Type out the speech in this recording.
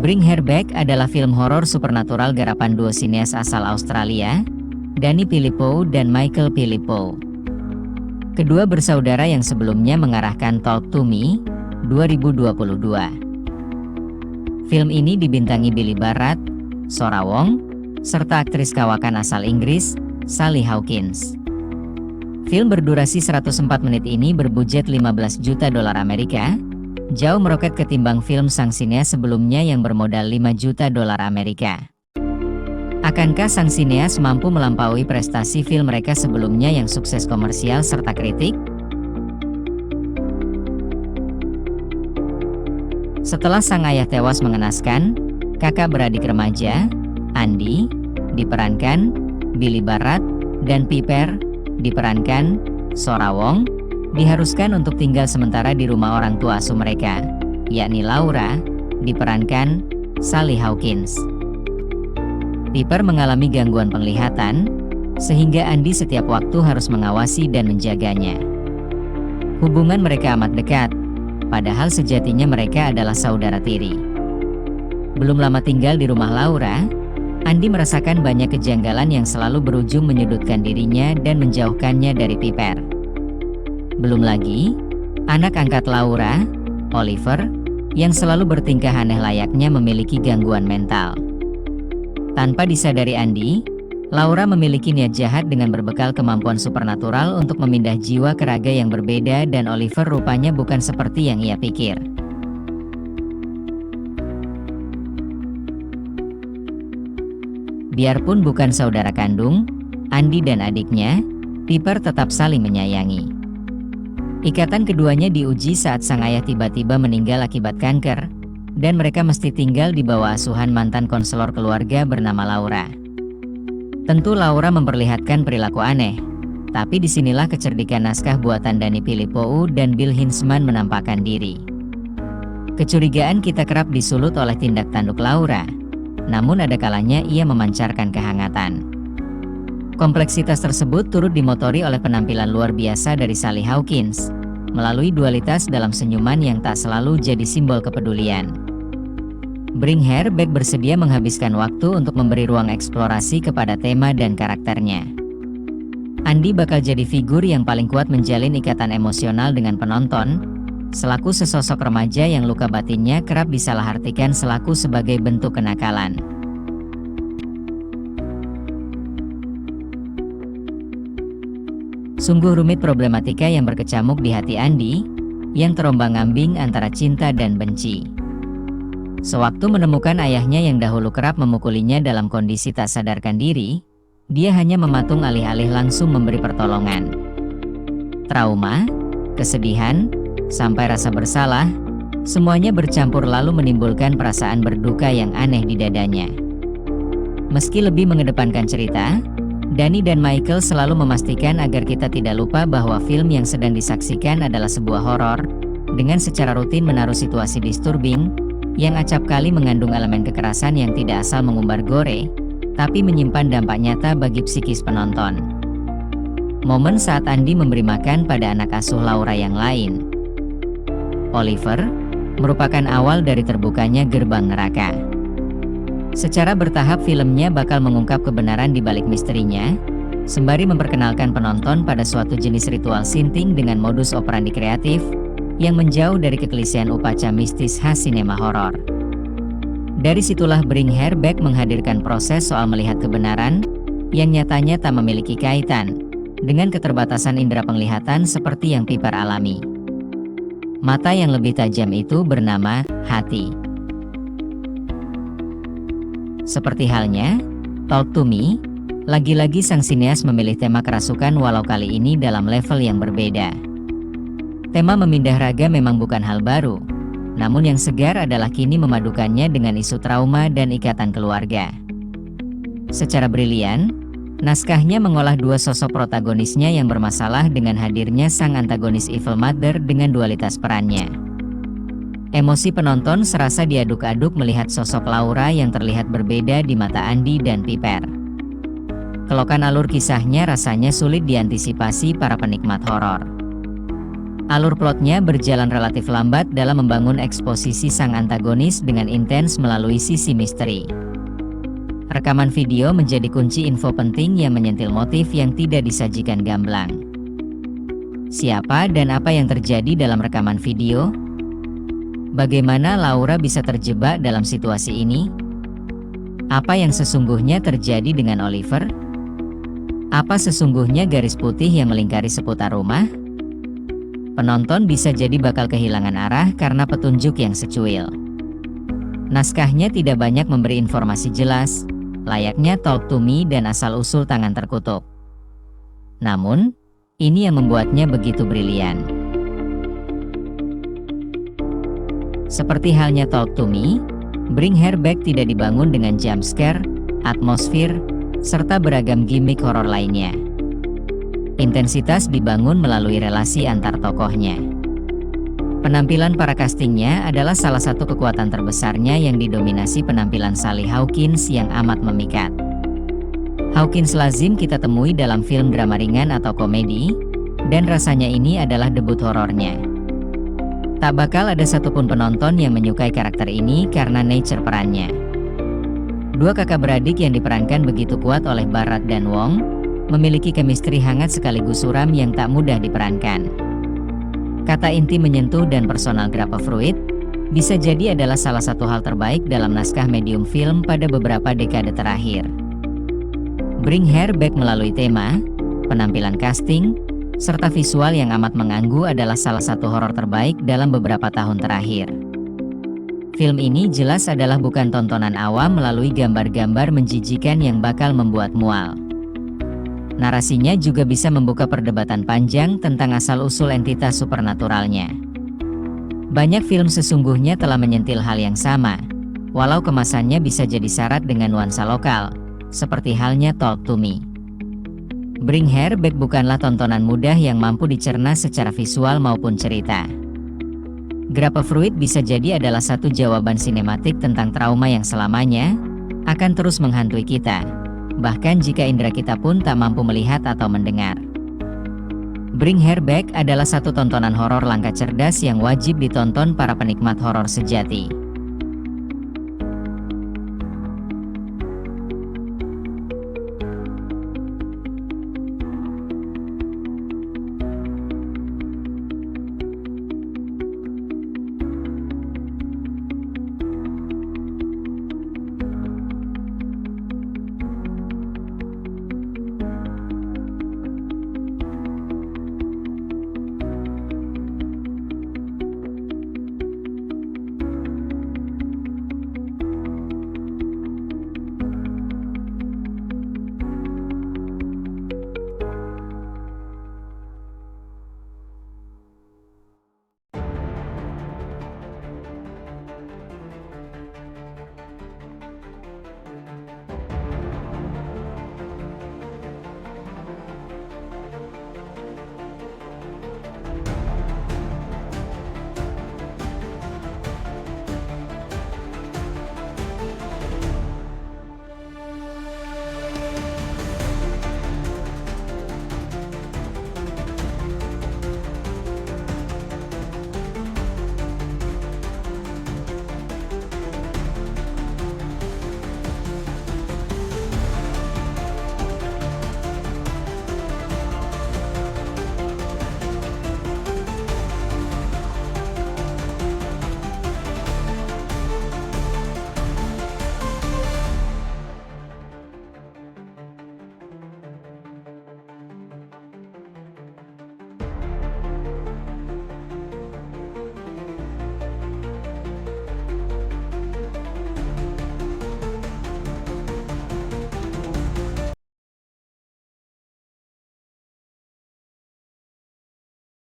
Bring Her Back adalah film horor supernatural garapan duo sineas asal Australia, Danny Philippou dan Michael Philippou. Kedua bersaudara yang sebelumnya mengarahkan Talk to Me, 2022. Film ini dibintangi Billy Barrett, Sora Wong, serta aktris kawakan asal Inggris, Sally Hawkins. Film berdurasi 104 menit ini berbudget 15 juta dolar Amerika, jauh meroket ketimbang film sang sineas sebelumnya yang bermodal 5 juta dolar Amerika. Akankah sang sineas mampu melampaui prestasi film mereka sebelumnya yang sukses komersial serta kritik? Setelah sang ayah tewas mengenaskan, kakak beradik remaja, Andy, diperankan Billy Barrett, dan Piper, diperankan Sora Wong, diharuskan untuk tinggal sementara di rumah orang tua asuh mereka, yakni Laura, diperankan Sally Hawkins. Piper mengalami gangguan penglihatan, sehingga Andy setiap waktu harus mengawasi dan menjaganya. Hubungan mereka amat dekat, padahal sejatinya mereka adalah saudara tiri. Belum lama tinggal di rumah Laura, Andy merasakan banyak kejanggalan yang selalu berujung menyudutkan dirinya dan menjauhkannya dari Piper. Belum lagi, anak angkat Laura, Oliver, yang selalu bertingkah aneh layaknya memiliki gangguan mental. Tanpa disadari Andy, Laura memiliki niat jahat dengan berbekal kemampuan supernatural untuk memindah jiwa ke raga yang berbeda dan Oliver rupanya bukan seperti yang ia pikir. Biarpun bukan saudara kandung, Andy dan adiknya, Piper tetap saling menyayangi. Ikatan keduanya diuji saat sang ayah tiba-tiba meninggal akibat kanker, dan mereka mesti tinggal di bawah asuhan mantan konselor keluarga bernama Laura. Tentu Laura memperlihatkan perilaku aneh, tapi disinilah kecerdikan naskah buatan Danny Philippou dan Bill Hinzman menampakkan diri. Kecurigaan kita kerap disulut oleh tindak tanduk Laura, namun ada kalanya ia memancarkan kehangatan. Kompleksitas tersebut turut dimotori oleh penampilan luar biasa dari Sally Hawkins, melalui dualitas dalam senyuman yang tak selalu jadi simbol kepedulian. Bring Her Back bersedia menghabiskan waktu untuk memberi ruang eksplorasi kepada tema dan karakternya. Andy bakal jadi figur yang paling kuat menjalin ikatan emosional dengan penonton, selaku sesosok remaja yang luka batinnya kerap disalahartikan selaku sebagai bentuk kenakalan. Sungguh rumit problematika yang berkecamuk di hati Andy, yang terombang-ambing antara cinta dan benci. Sewaktu menemukan ayahnya yang dahulu kerap memukulinya dalam kondisi tak sadarkan diri, dia hanya mematung alih-alih langsung memberi pertolongan. Trauma, kesedihan, sampai rasa bersalah, semuanya bercampur lalu menimbulkan perasaan berduka yang aneh di dadanya. Meski lebih mengedepankan cerita, Danny dan Michael selalu memastikan agar kita tidak lupa bahwa film yang sedang disaksikan adalah sebuah horor, dengan secara rutin menaruh situasi disturbing, yang acap kali mengandung elemen kekerasan yang tidak asal mengumbar gore, tapi menyimpan dampak nyata bagi psikis penonton. Momen saat Andy memberi makan pada anak asuh Laura yang lain, Oliver, merupakan awal dari terbukanya gerbang neraka. Secara bertahap filmnya bakal mengungkap kebenaran di balik misterinya, sembari memperkenalkan penonton pada suatu jenis ritual sinting dengan modus operandi kreatif, yang menjauh dari kekelisean upacara mistis khas sinema horor. Dari situlah Bring Her Back menghadirkan proses soal melihat kebenaran, yang nyatanya tak memiliki kaitan dengan keterbatasan indera penglihatan seperti yang Piper alami. Mata yang lebih tajam itu bernama hati. Seperti halnya Talk to Me, lagi-lagi sang sineas memilih tema kerasukan walau kali ini dalam level yang berbeda. Tema memindah raga memang bukan hal baru, namun yang segar adalah kini memadukannya dengan isu trauma dan ikatan keluarga. Secara brilian, naskahnya mengolah dua sosok protagonisnya yang bermasalah dengan hadirnya sang antagonis Evil Mother dengan dualitas perannya. Emosi penonton serasa diaduk-aduk melihat sosok Laura yang terlihat berbeda di mata Andy dan Piper. Kelokan alur kisahnya rasanya sulit diantisipasi para penikmat horor. Alur plotnya berjalan relatif lambat dalam membangun eksposisi sang antagonis dengan intens melalui sisi misteri. Rekaman video menjadi kunci info penting yang menyentil motif yang tidak disajikan gamblang. Siapa dan apa yang terjadi dalam rekaman video? Bagaimana Laura bisa terjebak dalam situasi ini? Apa yang sesungguhnya terjadi dengan Oliver? Apa sesungguhnya garis putih yang melingkari seputar rumah? Penonton bisa jadi bakal kehilangan arah karena petunjuk yang secuil. Naskahnya tidak banyak memberi informasi jelas, layaknya Talk to Me dan asal-usul Tangan Terkutuk. Namun, ini yang membuatnya begitu brilian. Seperti halnya Talk to Me, Bring Her Back tidak dibangun dengan jump scare, atmosfer, serta beragam gimmick horor lainnya. Intensitas dibangun melalui relasi antar tokohnya. Penampilan para castingnya adalah salah satu kekuatan terbesarnya yang didominasi penampilan Sally Hawkins yang amat memikat. Hawkins lazim kita temui dalam film drama ringan atau komedi, dan rasanya ini adalah debut horornya. Tak bakal ada satupun penonton yang menyukai karakter ini karena nature perannya. Dua kakak beradik yang diperankan begitu kuat oleh Barat dan Wong, memiliki chemistry hangat sekaligus suram yang tak mudah diperankan. Kata inti menyentuh dan personal Grappa Fruit, bisa jadi adalah salah satu hal terbaik dalam naskah medium film pada beberapa dekade terakhir. Bring Her Back melalui tema, penampilan casting, serta visual yang amat mengganggu adalah salah satu horor terbaik dalam beberapa tahun terakhir. Film ini jelas adalah bukan tontonan awam melalui gambar-gambar menjijikan yang bakal membuat mual. Narasinya juga bisa membuka perdebatan panjang tentang asal-usul entitas supernaturalnya. Banyak film sesungguhnya telah menyentil hal yang sama, walau kemasannya bisa jadi syarat dengan nuansa lokal, seperti halnya Talk to Me. Bring Her Back bukanlah tontonan mudah yang mampu dicerna secara visual maupun cerita. Grappa Fruit bisa jadi adalah satu jawaban sinematik tentang trauma yang selamanya akan terus menghantui kita, bahkan jika indera kita pun tak mampu melihat atau mendengar. Bring Her Back adalah satu tontonan horor langka cerdas yang wajib ditonton para penikmat horor sejati.